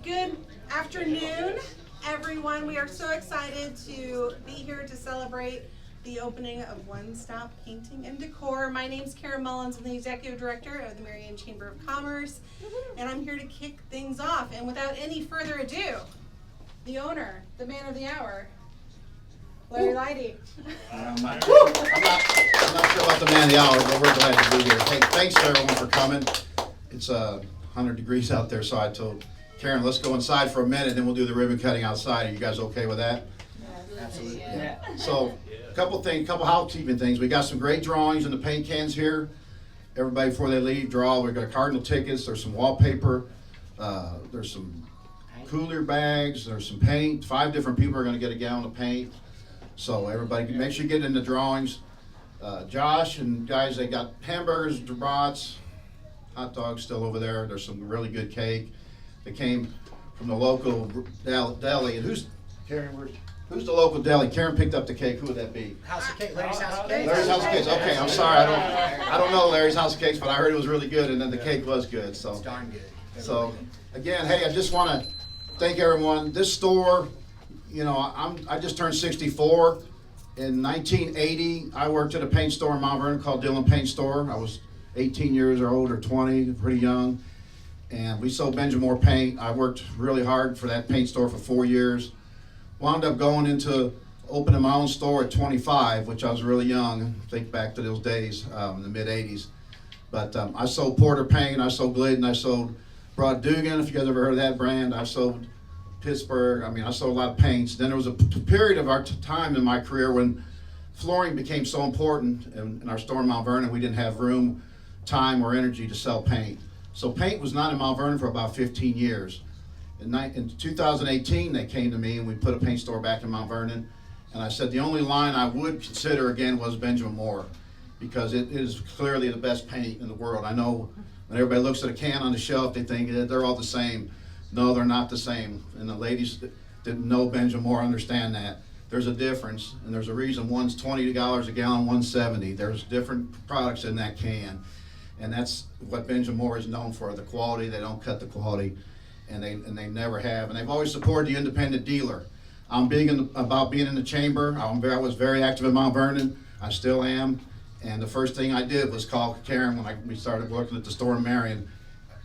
Good afternoon, everyone. We are so excited to be here to celebrate the opening of One Stop Painting and Decor. My name's Karen Mullins. I'm the Executive Director of the Marion Chamber of Commerce, and I'm here to kick things off. And without any further ado, the owner, the man of the hour, Larry Lyday. I'm not sure about the man of the hour, but we're glad to be here. Hey, thanks to everyone for coming. It's 100 degrees out there, so I told Karen, let's go inside for a minute, and we'll do the ribbon cutting outside. Are you guys okay with that? Absolutely. Yeah. So, a couple housekeeping things. We got some great drawings in the paint cans here. Everybody, before they leave, draw. We've got cardinal tickets. There's some wallpaper. There's some cooler bags. There's some paint. 5 different people are going to get a gallon of paint. So everybody, make sure you get in the drawings. Josh and guys, they got hamburgers, brats, hot dogs still over there. There's some really good cake that came from the local deli. And who's the local deli? Karen picked up the cake. Who would that be? House of Cake, Larry's House of Cake. Larry's House of Cakes. Okay, I'm sorry. I don't know Larry's House of Cakes, but I heard it was really good, and then the cake was good. So It's darn good. So again, hey, I just want to thank everyone. This store, you know, I just turned 64. In 1980, I worked at a paint store in Mount Vernon called Dillon Paint Store. I was 18 years old or 20, pretty young, and we sold Benjamin Moore paint. I worked really hard for that paint store for 4 years. Wound up going into opening my own store at 25, which I was really young. Think back to those days in the mid 80s. But I sold Porter paint, I sold Glidden, I sold Broad Dugan, if you guys ever heard of that brand. I sold Pittsburgh. I mean, I sold a lot of paints. Then there was a period of our time in my career when flooring became so important in our store in Mount Vernon. We didn't have room, time, or energy to sell paint. So paint was not in Mount Vernon for about 15 years. In 2018, they came to me and we put a paint store back in Mount Vernon. And I said the only line I would consider again was Benjamin Moore, because it is clearly the best paint in the world. I know when everybody looks at a can on the shelf, they think that they're all the same. No, they're not the same. And the ladies that didn't know Benjamin Moore understand that. There's a difference, and there's a reason one's $20 a gallon, one's $70. There's different products in that can. And that's what Benjamin Moore is known for, the quality. They don't cut the quality, and they never have. And they've always supported the independent dealer. I'm big about being in the chamber. I was very active in Mount Vernon. I still am. And the first thing I did was call Karen when we started working at the store in Marion,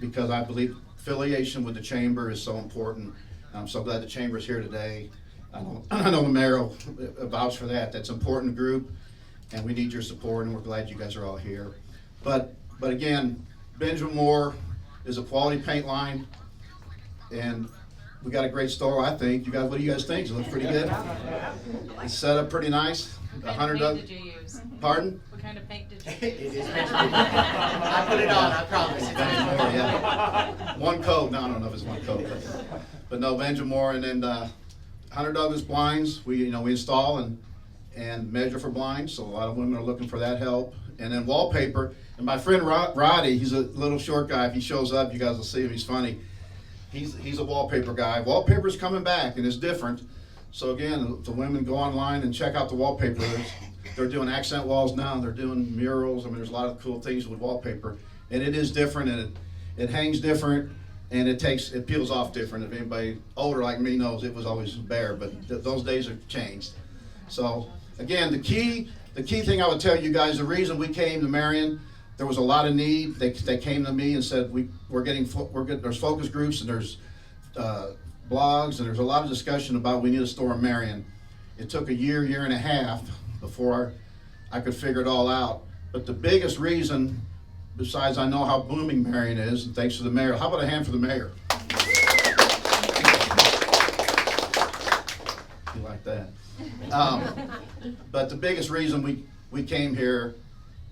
because I believe affiliation with the chamber is so important. I'm so glad the chamber is here today. I know the mayor will vouch for that. That's an important group, and we need your support, and we're glad you guys are all here. But again, Benjamin Moore is a quality paint line, and we got a great store, I think. You guys, what do you guys think? It looks pretty good. It's set up pretty nice. What kind of paint did you use? Pardon? What kind of paint did you It use? is I put it on, I promise. Benjamin Moore, yeah. One coat. No, I don't know if it's one coat, but no, Benjamin Moore. And then 100 Douglas blinds. We install and measure for blinds. So a lot of women are looking for that help. And then wallpaper. And my friend Roddy, he's a little short guy. If he shows up, you guys will see him. He's funny. He's a wallpaper guy. Wallpaper's coming back, and it's different. So again, the women go online and check out the wallpaper. They're doing accent walls now. They're doing murals. I mean, there's a lot of cool things with wallpaper, and it is different, and it hangs different, and it peels off different. If anybody older like me knows, it was always bare, but those days have changed. So again, the key thing I would tell you guys, the reason we came to Marion, there was a lot of need. They came to me and said there's focus groups and there's blogs, and there's a lot of discussion about we need a store in Marion. It took a year and a half before I could figure it all out. But the biggest reason, besides I know how booming Marion is, and thanks to the mayor, how about a hand for the mayor? You like that? But the biggest reason we came here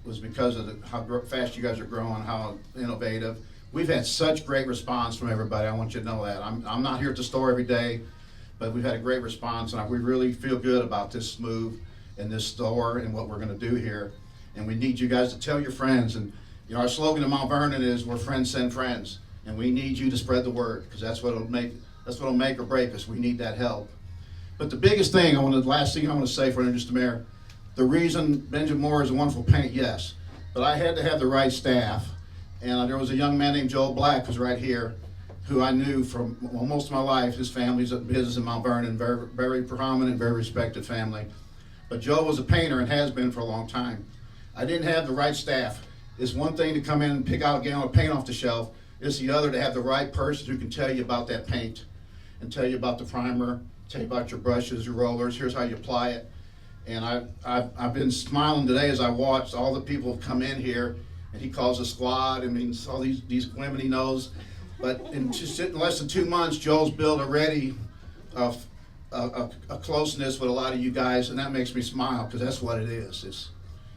was because of how fast you guys are growing, how innovative. We've had such great response from everybody. I want you to know that. I'm not here at the store every day, but we've had a great response, and we really feel good about this move and this store and what we're going to do here. And we need you guys to tell your friends. And our slogan in Mount Vernon is "Where friends send friends," and we need you to spread the word, because that's what'll make or break us. We need that help. But the biggest thing, last thing I want to say for just the mayor, the reason Benjamin Moore is a wonderful paint, yes, but I had to have the right staff. And there was a young man named Joel Black, who's right here, who I knew from most of my life. His family's a business in Mount Vernon, very, very prominent, very respected family. But Joe was a painter and has been for a long time. I didn't have the right staff. It's one thing to come in and pick out a gallon of paint off the shelf. It's the other to have the right person who can tell you about that paint and tell you about the primer, tell you about your brushes, your rollers, here's how you apply it. And I've been smiling today as I watched all the people have come in here, and he calls a squad. I mean, all these women he knows. But in just in less than 2 months, Joe's built already a closeness with a lot of you guys, and that makes me smile, because that's what it is.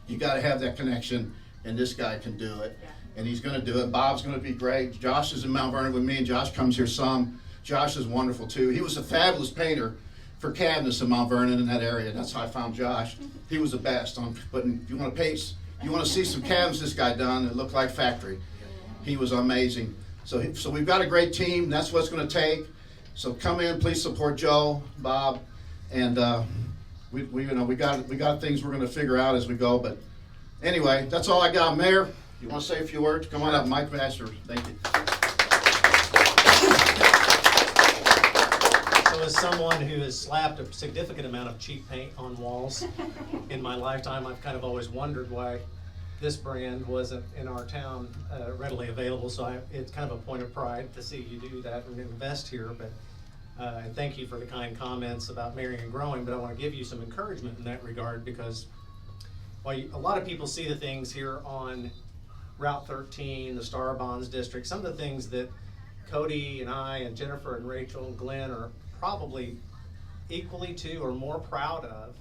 You got to have that connection, and this guy can do it, and he's going to do it. Bob's going to be great. Josh is in Mount Vernon with me, and Josh comes here some. Josh is wonderful too. He was a fabulous painter for cabinets in Mount Vernon in that area. That's how I found Josh. He was the best on putting. You want to paint, you want to see some cabinets this guy done that look like factory. He was amazing. So we've got a great team. That's what it's going to take. So come in, please support Joe, Bob, and we got things we're going to figure out as we go. But anyway, that's all I got. Mayor, you want to say a few words? Come on up, Mike Absher. Thank you. So as someone who has slapped a significant amount of cheap paint on walls in my lifetime, I've kind of always wondered why this brand wasn't in our town readily available. So it's kind of a point of pride to see you do that and invest here. But and thank you for the kind comments about Marion growing. But I want to give you some encouragement in that regard, because while a lot of people see the things here on Route 13, the Star Bonds District, some of the things that Cody and I and Jennifer and Rachel and Glenn are probably equally to or more proud of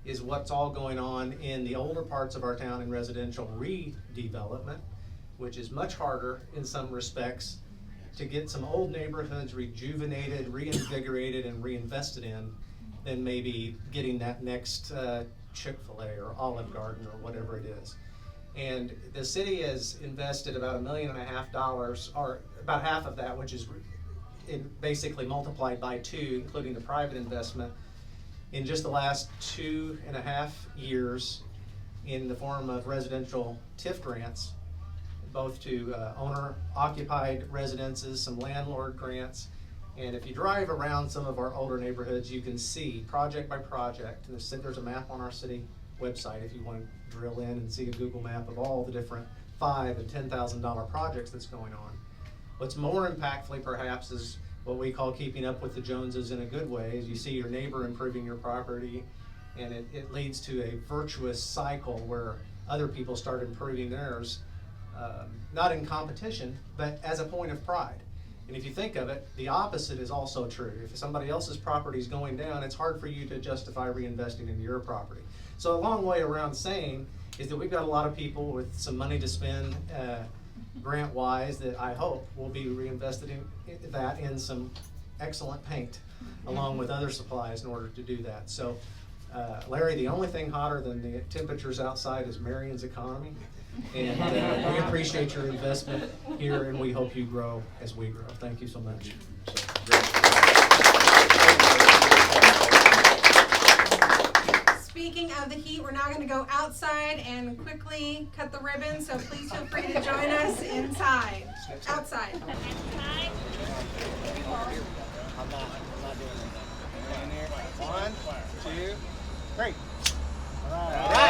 is what's all going on in the older parts of our town in residential redevelopment, which is much harder in some respects to get some old neighborhoods rejuvenated, reinvigorated, and reinvested in than maybe getting that next Chick-fil-A or Olive Garden or whatever it is. And the city has invested about $1.5 million, or about half of that, which is basically multiplied by 2, including the private investment, in just the last 2.5 years in the form of residential TIF grants, both to owner-occupied residences, some landlord grants. And if you drive around some of our older neighborhoods, you can see project by project. And there's a map on our city website if you want to drill in and see a Google map of all the different $5,000 and $10,000 projects that's going on. What's more impactfully perhaps is what we call keeping up with the Joneses in a good way, is you see your neighbor improving your property, and it leads to a virtuous cycle where other people start improving theirs, not in competition, but as a point of pride. And if you think of it, the opposite is also true. If somebody else's property is going down, it's hard for you to justify reinvesting in your property. So a long way around saying is that we've got a lot of people with some money to spend grant-wise that I hope will be reinvested in some excellent paint along with other supplies in order to do that. So Larry, the only thing hotter than the temperatures outside is Marion's economy. And we appreciate your investment here, and we hope you grow as we grow. Thank you so much. Speaking of the heat, we're now going to go outside and quickly cut the ribbon, so please feel free to join us outside. I'm not doing it. 1, 2, 3. All right.